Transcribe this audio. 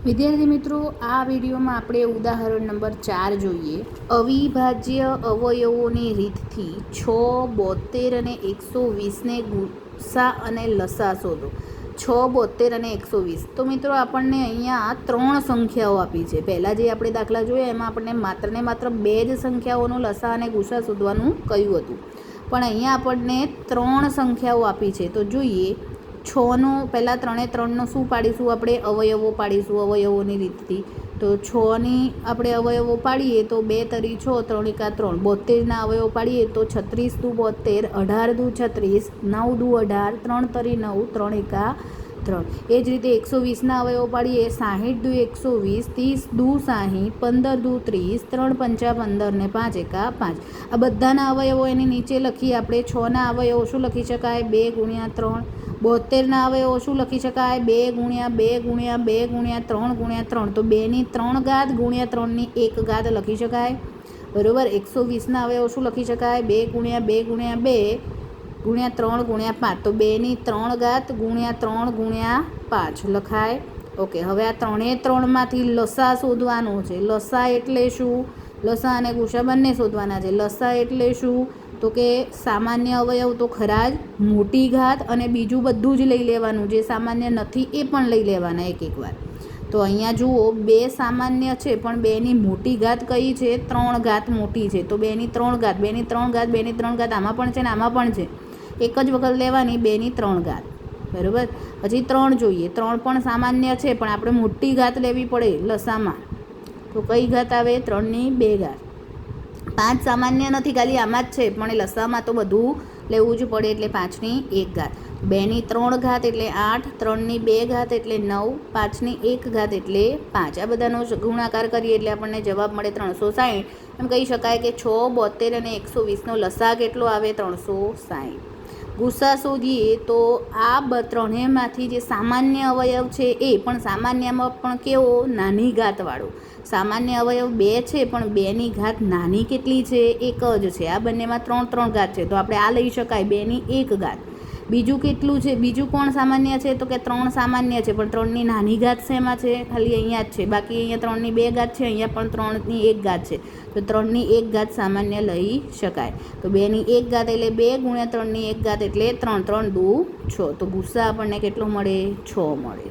વિદ્યાર્થી મિત્રો, આ વિડીયોમાં આપણે ઉદાહરણ નંબર 4 જોઈએ. અવિભાજ્ય અવયવોની રીતથી 6, 72 અને 120ને ગુસા અને લસા શોધો. 6, 72 અને 120. તો મિત્રો આપણને અહીંયા 3 સંખ્યાઓ આપી છે. પહેલાં જે આપણે દાખલા જોયા એમાં આપણને માત્ર 2 જ સંખ્યાઓનો લસા અને ગુસા શોધવાનું કહ્યું હતું, પણ અહીંયા આપણને 3 સંખ્યાઓ આપી છે. તો જોઈએ 6નો પહેલાં 3 શું પાડીશું? આપણે અવયવો પાડીશું અવયવોની રીતથી. તો 6ની આપણે અવયવો પાડીએ તો 2 તરી 6, 3 એકા 3. 72ના અવયવો પાડીએ તો 36 દુ 72, 18 દુ 36, 9 દુ 18, 3 તરી 9, 3 એકા 3. એ જ રીતે 120ના અવયવો પાડીએ 60 દુ 120, 30 દુ 60, 15 દુ 30, 3 પંચા 15 ને 5 એકા 5. આ બધાના અવયવો એની નીચે લખીએ આપણે. 6ના અવયવો શું લખી શકાય? 2 ગુણ્યા 3. 72ના અવયવો શું લખી શકાય? 2 ગુણ્યા 2 ગુણ્યા 2 ગુણ્યા 3 ગુણ્યા 3. તો 2ની 3 ઘાત ગુણ્યા 3ની 1 ઘાત લખી શકાય, બરાબર. 120ના અવયવો શું લખી શકાય? 2 ગુણ્યા 2 ગુણ્યા 2 ગુણ્યા 3 ગુણ્યા 5. તો 2ની 3 ઘાત ગુણ્યા 3 ગુણ્યા 5 લખાય. ઓકે, હવે આ 3માંથી લસા શોધવાનો છે. લસા એટલે શું? લસા અને ગુસા બંને શોધવાના છે. લસા એટલે શું? તો કે સામાન્ય અવયવ તો ખરા જ, મોટી ઘાત અને બીજું બધું જ લઈ લેવાનું. જે સામાન્ય નથી એ પણ લઈ લેવાના એક વાર. તો અહીંયા જુઓ 2 સામાન્ય છે, પણ 2ની મોટી ઘાત કઈ છે? 3 ઘાત મોટી છે. તો 2ની 3 ઘાત, 2ની 3 ઘાત, 2ની 3 ઘાત આમાં પણ છે ને આમાં પણ છે. એક જ વખત લેવાની 2ની 3 ઘાત, બરાબર. પછી 3 જોઈએ. 3 પણ સામાન્ય છે, પણ આપણે મોટી ઘાત લેવી પડે લસામાં. તો કઈ ઘાત આવે? 3ની 2 ઘાત. 5 સામાન્ય નથી, ખાલી આમાં જ છે, પણ એ લસામાં તો બધું લેવું જ પડે, એટલે 5ની 1 ઘાત. 2ની 3 ઘાત એટલે 8, 3ની 2 ઘાત એટલે 9, 5ની 1 ઘાત એટલે 5. આ બધાનો ગુણાકાર કરીએ એટલે આપણને જવાબ મળે 360. એમ કહી શકાય કે 6, 72 અને 120નો લસા કેટલો આવે? 360. ગુસા શોધીએ તો આ ત્રણેયમાંથી જે સામાન્ય અવયવ છે એ પણ સામાન્યમાં પણ કેવો? નાની ઘાતવાળો. સામાન્ય અવયવ 2 છે, પણ 2ની ઘાત નાની કેટલી છે? 1 જ છે. આ બંનેમાં 3 ઘાત છે, તો આપણે આ લઈ શકાય 2ની 1 ઘાત. બીજું કેટલું છે? બીજું કોણ સામાન્ય છે? તો કે 3 સામાન્ય છે, પણ 3ની નાની ઘાત શેમાં છે? ખાલી અહીંયા જ છે. બાકી અહીંયા 3ની 2 ઘાત છે, અહીંયા પણ 3ની 1 ઘાત છે. તો 3ની 1 ઘાત સામાન્ય લઈ શકાય. તો 2ની 1 ઘાત એટલે 2 ગુણ્યા 3ની 1 ઘાત એટલે 3, 3 દુ 6. તો ગુસ્સા આપણને કેટલો મળે? 6 મળે.